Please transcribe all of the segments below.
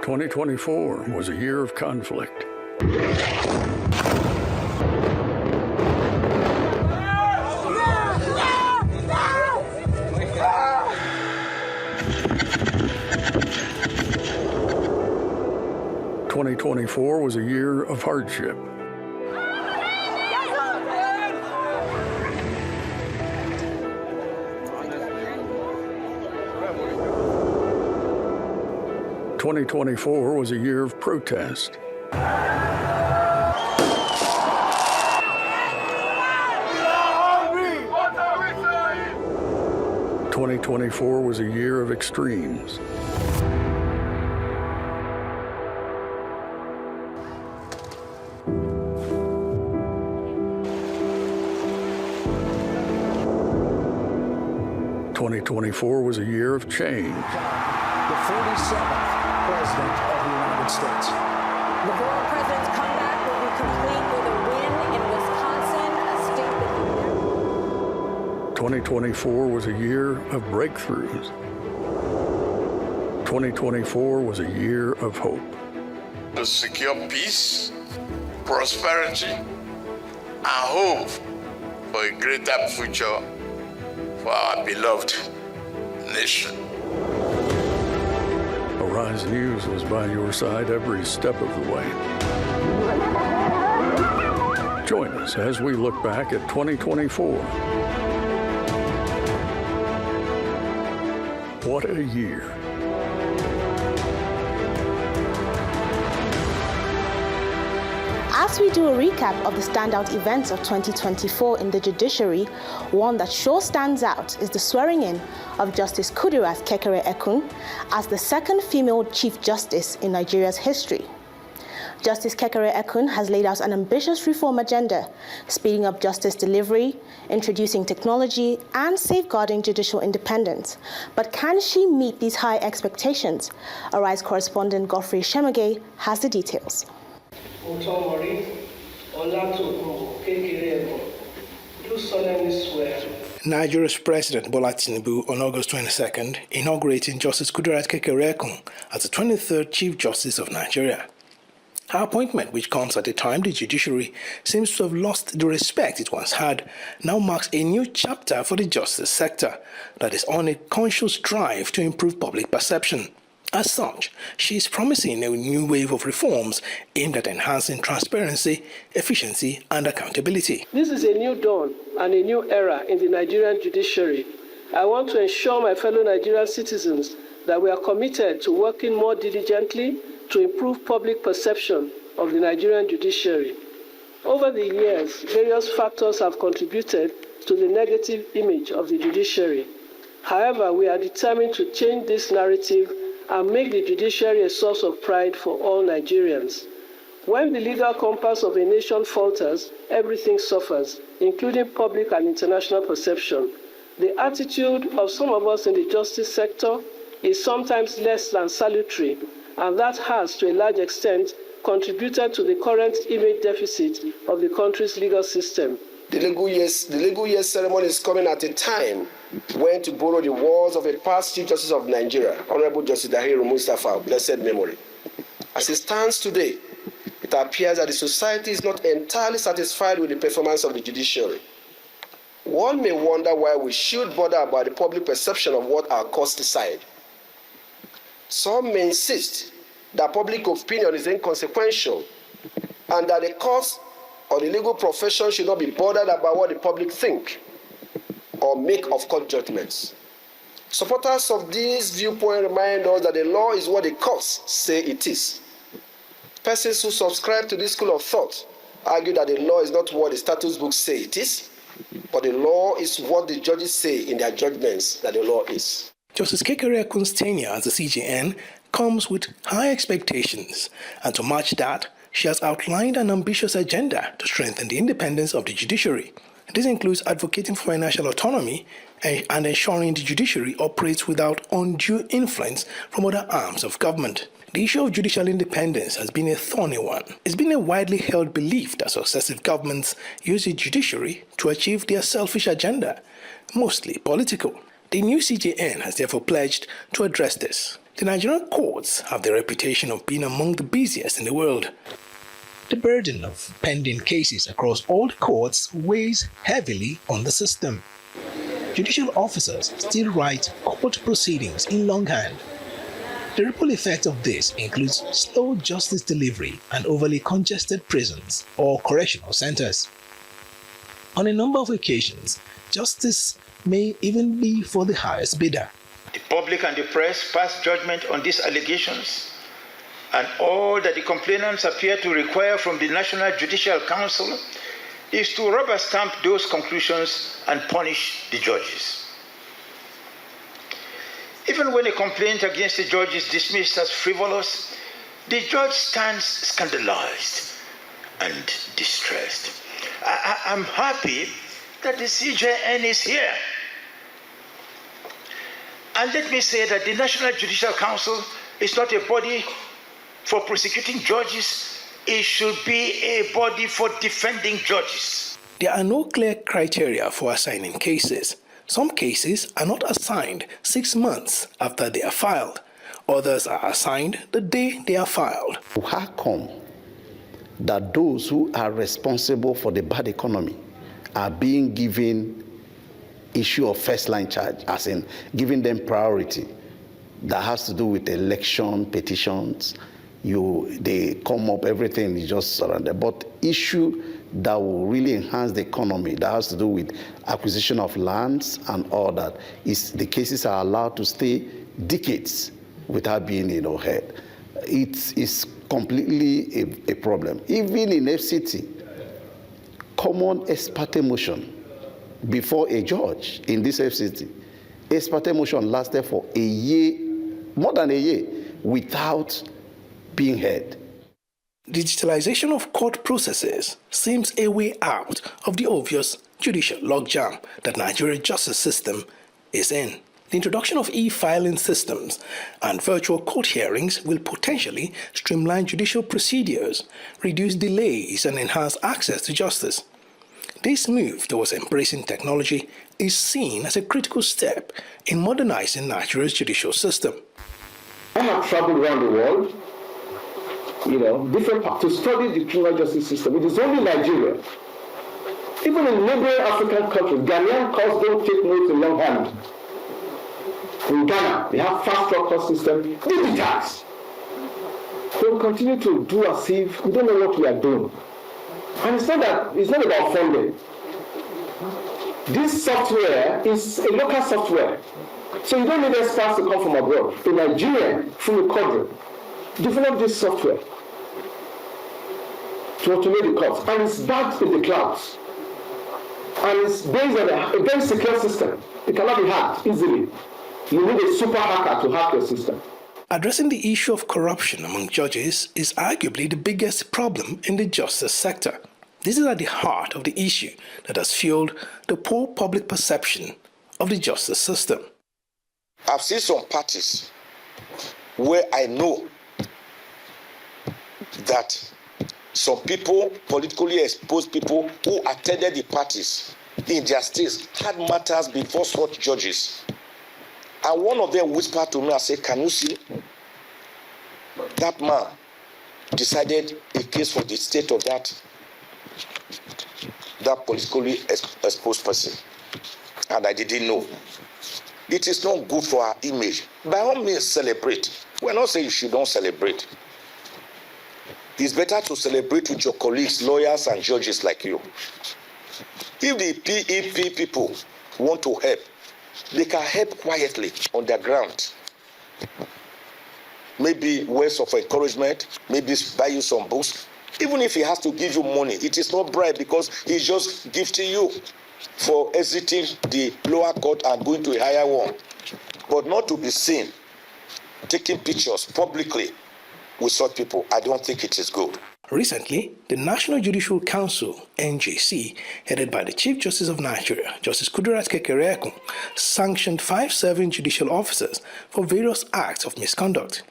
2024 was a year of conflict. 2024 was a year of hardship. 2024 was a year of protest. 2024 was a year of extremes. 2024 was a year of change. The 47th President of the United States. The former president's comeback will be complete with a win in Wisconsin, a state that 2024 was a year of breakthroughs. 2024 was a year of hope. To secure peace, prosperity, and hope for a greater future for our beloved nation. Arise News was by your side every step of the way. Join us as we look back at 2024. What a year. As we do a recap of the standout events of 2024 in the judiciary, one that sure stands out is the swearing-in of Justice Kudirat Kekere-Ekun as the second female Chief Justice in Nigeria's history. Justice Kekere-Ekun has laid out an ambitious reform agenda, speeding up justice delivery, introducing technology, and safeguarding judicial independence. But can she meet these high expectations? Arise correspondent Godfrey Shemage has the details. Do solemnly swear. Nigeria's President Bola Tinubu on August 22nd inaugurating Justice Kudirat Kekere-Ekun as the 23rd Chief Justice of Nigeria. Her appointment, which comes at a time the judiciary seems to have lost the respect it once had, now marks a new chapter for the justice sector that is on a conscious drive to improve public perception. As such, she is promising a new wave of reforms aimed at enhancing transparency, efficiency, and accountability. This is a new dawn and a new era in the Nigerian judiciary. I want to ensure my fellow Nigerian citizens that we are committed to working more diligently to improve public perception of the Nigerian judiciary. Over the years, various factors have contributed to the negative image of the judiciary. However, we are determined to change this narrative and make the judiciary a source of pride for all Nigerians. When the legal compass of a nation falters, everything suffers, including public and international perception. The attitude of some of us in the justice sector is sometimes less than salutary, and that has, to a large extent, contributed to the current image deficit of the country's legal system. The legal year ceremony is coming at a time when, to borrow the words of a past Chief Justice of Nigeria, Honorable Justice Dahiru Mustafa, of blessed memory. As it stands today, it appears that the society is not entirely satisfied with the performance of the judiciary. One may wonder why we should bother about the public perception of what our courts decide. Some may insist that public opinion is inconsequential and that the courts or the legal profession should not be bothered about what the public think or make of court judgments. Supporters of this viewpoint remind us that the law is what the courts say it is. Persons who subscribe to this school of thought argue that the law is not what the statute books say it is, but the law is what the judges say in their judgments that the law is. Justice Kekere-Ekun's tenure as the CJN comes with high expectations, and to match that, she has outlined an ambitious agenda to strengthen the independence of the judiciary. This includes advocating for financial autonomy and ensuring the judiciary operates without undue influence from other arms of government. The issue of judicial independence has been a thorny one. It's been a widely held belief that successive governments use the judiciary to achieve their selfish agenda, mostly political. The new CJN has therefore pledged to address this. The Nigerian courts have the reputation of being among the busiest in the world. The burden of pending cases across all the courts weighs heavily on the system. Judicial officers still write court proceedings in longhand. The ripple effect of this includes slow justice delivery and overly congested prisons or correctional centers. On a number of occasions, justice may even be for the highest bidder. The public and the press pass judgment on these allegations, and all that the complainants appear to require from the National Judicial Council is to rubber stamp those conclusions and punish the judges. Even when a complaint against the judge is dismissed as frivolous, the judge stands scandalized and distressed. I'm happy that the CJN is here. And let me say that the National Judicial Council is not a body for prosecuting judges. It should be a body for defending judges. There are no clear criteria for assigning cases. Some cases are not assigned 6 months after they are filed. Others are assigned the day they are filed. How come that those who are responsible for the bad economy are being given issue of first-line charge, as in giving them priority that has to do with election petitions? They come up, everything is just surrounded. But issue that will really enhance the economy, that has to do with acquisition of lands and all that, is the cases are allowed to stay decades without being heard. It is completely a problem. Even in FCT, common ex parte motion before a judge in this FCT, ex parte motion lasted for a year, more than a year, without being heard. Digitalization of court processes seems a way out of the obvious judicial logjam that Nigeria's justice system is in. The introduction of e-filing systems and virtual court hearings will potentially streamline judicial procedures, reduce delays, and enhance access to justice. This move towards embracing technology is seen as a critical step in modernizing Nigeria's judicial system. I have traveled around the world, different parts, to study the criminal justice system. It is only Nigeria. Even in neighboring African countries, Ghanaian courts don't take notes in longhand. In Ghana, they have fast-track court system, digitized. They will continue to do as if we don't know what we are doing. And it's not about funding. This software is a local software. So you don't need experts to come from abroad. A Nigerian, from the country, developed this software to automate the courts. And it's backed in the clouds. And it's based on a very secure system. It cannot be hacked easily. You need a super hacker to hack your system. Addressing the issue of corruption among judges is arguably the biggest problem in the justice sector. This is at the heart of the issue that has fueled the poor public perception of the justice system. I've seen some parties where I know that some people, politically exposed people who attended the parties in their states had matters before such judges. And one of them whispered to me and said, "Can you see? That man decided a case for the state of that politically exposed person." And I didn't know. It is not good for our image. By all means, celebrate. We're not saying you should not celebrate. It's better to celebrate with your colleagues, lawyers, and judges like you. If the PEP people want to help, they can help quietly on the ground. Maybe words of encouragement, maybe buy you some books. Even if he has to give you money, it is not bribe because he's just gifting you for exiting the lower court and going to a higher one. But not to be seen taking pictures publicly with such people, I don't think it is good. Recently, the National Judicial Council, NJC, headed by the Chief Justice of Nigeria, Justice Kudirat Kekereekun, sanctioned 5 serving judicial officers for various acts of misconduct.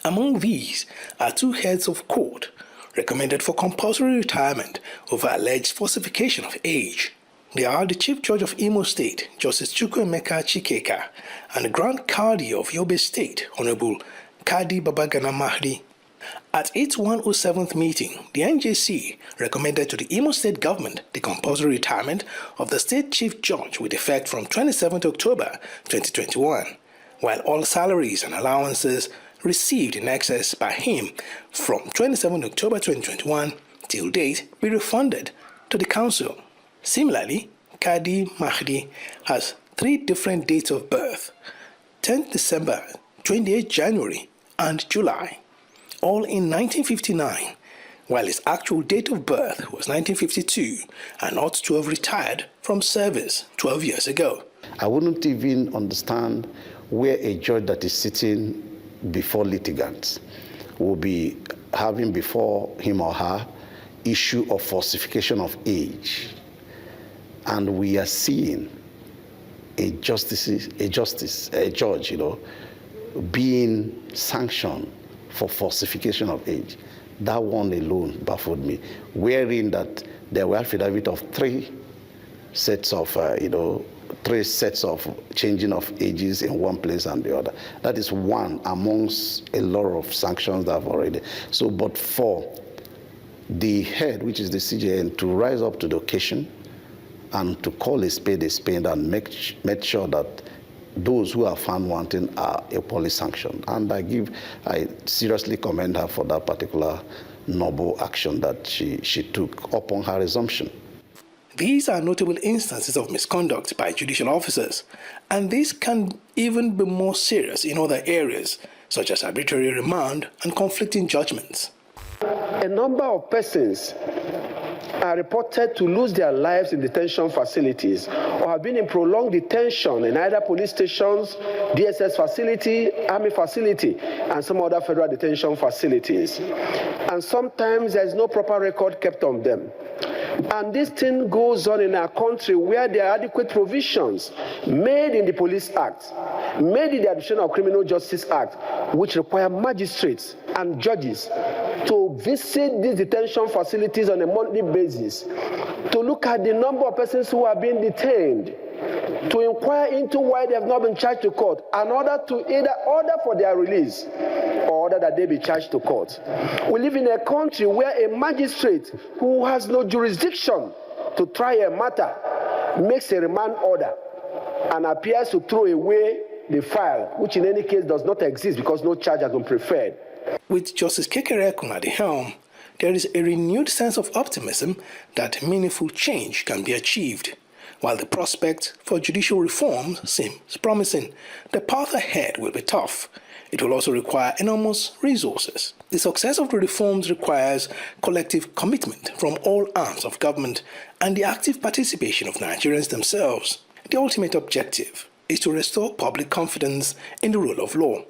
Among these are 2 heads of court recommended for compulsory retirement over alleged falsification of age. They are the Chief Judge of Imo State, Justice Chukwuemeka Chikeka, and the Grand Kadi of Yobe State, Honorable Kadi Babagana Mahdi. At its 107th meeting, the NJC recommended to the Imo State government the compulsory retirement of the State Chief Judge with effect from 27 October 2021, while all salaries and allowances received in excess by him from 27 October 2021 till date be refunded to the council. Similarly, Kadi Mahdi has 3 different dates of birth: 10th December, 28th January, and July, all in 1959, while his actual date of birth was 1952 and ought to have retired from service 12 years ago. I wouldn't even understand where a judge that is sitting before litigants will be having before him or her issue of falsification of age. And we are seeing a judge, being sanctioned for falsification of age. That one alone baffled me, wherein that there were affidavit of 3 sets of, 3 sets of changing of ages in one place and the other. That is one amongst a lot of sanctions that have already. So, but for the head, which is the CJN, to rise up to the occasion and to call a spade and make sure that those who are found wanting are equally sanctioned. And I seriously commend her for that particular noble action that she took upon her resumption. These are notable instances of misconduct by judicial officers, and this can even be more serious in other areas, such as arbitrary remand and conflicting judgments. A number of persons are reported to lose their lives in detention facilities or have been in prolonged detention in either police stations, DSS facility, army facility, and some other federal detention facilities. And sometimes there is no proper record kept on them. And this thing goes on in our country where there are adequate provisions made in the Police Act, made in the Addition of Criminal Justice Act, which require magistrates and judges to visit these detention facilities on a monthly basis, to look at the number of persons who are being detained, to inquire into why they have not been charged to court, in order to either order for their release or order that they be charged to court. We live in a country where a magistrate who has no jurisdiction to try a matter makes a remand order and appears to throw away the file, which in any case does not exist because no charge has been preferred. With Justice Kekere Ekun at the helm, there is a renewed sense of optimism that meaningful change can be achieved. While the prospect for judicial reforms seems promising, the path ahead will be tough. It will also require enormous resources. The success of the reforms requires collective commitment from all arms of government and the active participation of Nigerians themselves. The ultimate objective is to restore public confidence in the rule of law.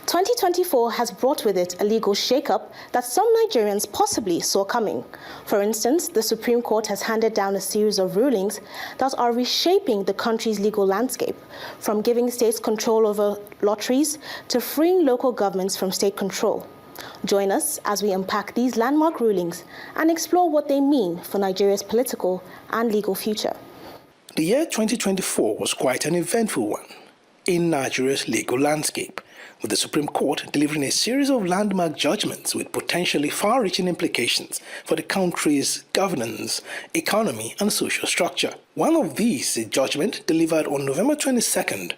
2024 has brought with it a legal shake-up that some Nigerians possibly saw coming. For instance, the Supreme Court has handed down a series of rulings that are reshaping the country's legal landscape, from giving states control over lotteries to freeing local governments from state control. Join us as we unpack these landmark rulings and explore what they mean for Nigeria's political and legal future. The year 2024 was quite an eventful one in Nigeria's legal landscape, with the Supreme Court delivering a series of landmark judgments with potentially far-reaching implications for the country's governance, economy, and social structure. One of these is a judgment delivered on November 22nd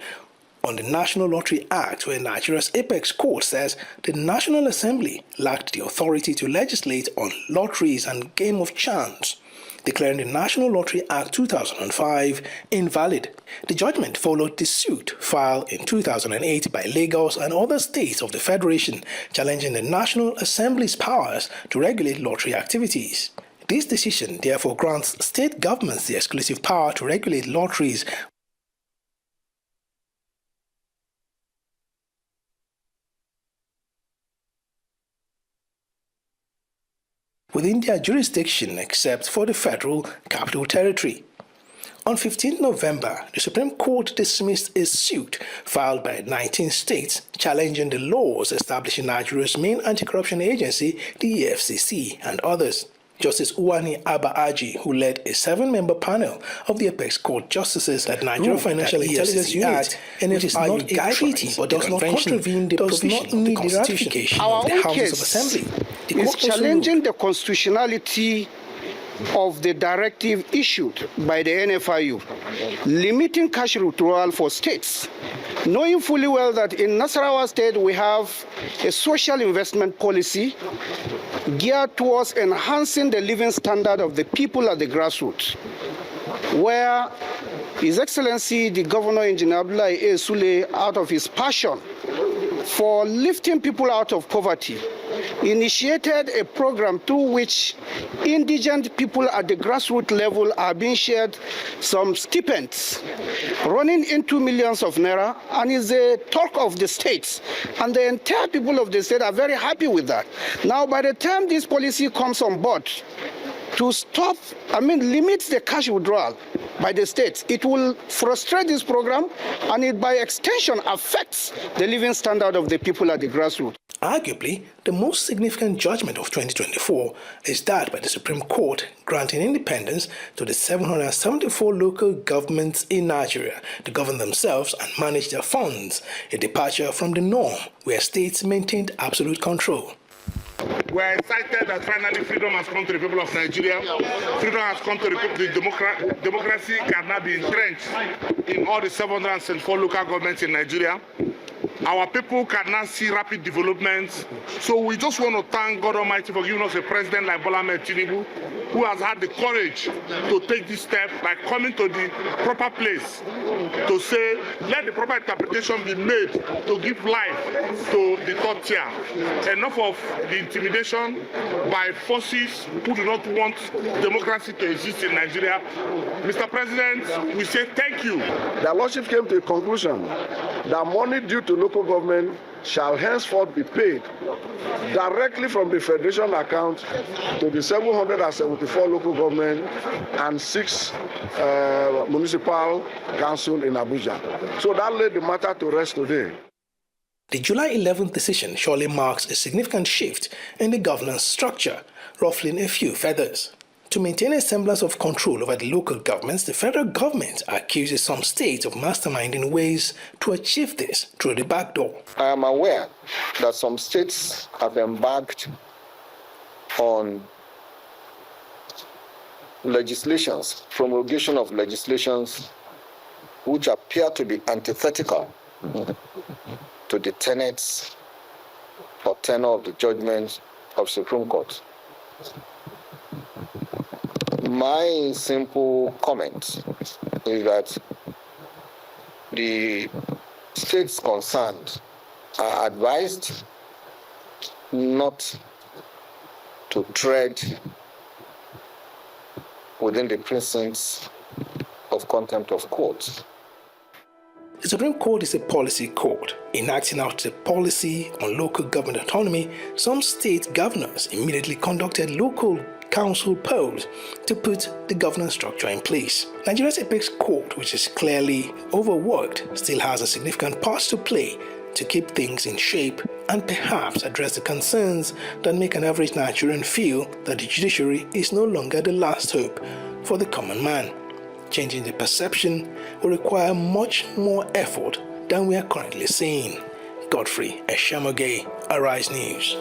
on the National Lottery Act, where Nigeria's apex court says the National Assembly lacked the authority to legislate on lotteries and game of chance, declaring the National Lottery Act 2005 invalid. The judgment followed the suit filed in 2008 by Lagos and other states of the Federation, challenging the National Assembly's powers to regulate lottery activities. This decision therefore grants state governments the exclusive power to regulate lotteries within their jurisdiction except for the Federal Capital Territory. On 15 November, the Supreme Court dismissed a suit filed by 19 states challenging the laws establishing Nigeria's main anti-corruption agency, the EFCC, and others. Justice Uwani Abba-Aji, who led a 7-member panel of the Apex Court Justices at Nigeria Financial Intelligence Unit, and it is not a treaty but does not contravene the provisions of the Constitution of the Houses of Assembly. The is challenging the constitutionality of the directive issued by the NFIU, limiting cash withdrawal for states, knowing fully well that in Nasarawa State we have a social investment policy geared towards enhancing the living standard of the people at the grassroots, where His Excellency the Governor Engineer Abdullahi A. Sule, out of his passion for lifting people out of poverty, initiated a program through which indigent people at the grassroots level are being shared some stipends running into millions of naira, and is a talk of the states, and the entire people of the state are very happy with that. Now, by the time this policy comes on board to stop, limits the cash withdrawal by the states, it will frustrate this program, and it by extension affects the living standard of the people at the grassroots. Arguably, the most significant judgment of 2024 is that by the Supreme Court granting independence to the 774 local governments in Nigeria to govern themselves and manage their funds, a departure from the norm where states maintained absolute control. We are excited that finally freedom has come to the people of Nigeria. Freedom has come to the democracy can now be entrenched in all the 774 local governments in Nigeria. Our people can now see rapid developments. So we just want to thank God Almighty for giving us a president like Bola Ahmed Tinubu, who has had the courage to take this step by coming to the proper place to say, let the proper interpretation be made to give life to the third tier. Enough of the intimidation by forces who do not want democracy to exist in Nigeria. Mr. President, we say thank you. The Lordship came to a conclusion that money due to local government shall henceforth be paid directly from the Federation account to the 774 local government and 6 municipal councils in Abuja. So that laid the matter to rest today. The July 11th decision surely marks a significant shift in the governance structure, ruffling a few feathers. To maintain a semblance of control over the local governments, the federal government accuses some states of masterminding ways to achieve this through the back door. I am aware that some states have embarked on legislations, promulgation of legislations which appear to be antithetical to the tenets or tenor of the judgments of Supreme Court. My simple comment is that the states concerned are advised not to tread within the precincts of contempt of court. The Supreme Court is a policy court. Enacting out the policy on local government autonomy, some state governors immediately conducted local council polls to put the governance structure in place. Nigeria's Apex Court, which is clearly overworked, still has a significant part to play to keep things in shape and perhaps address the concerns that make an average Nigerian feel that the judiciary is no longer the last hope for the common man. Changing the perception will require much more effort than we are currently seeing. Godfrey Eshamoge, Arise News.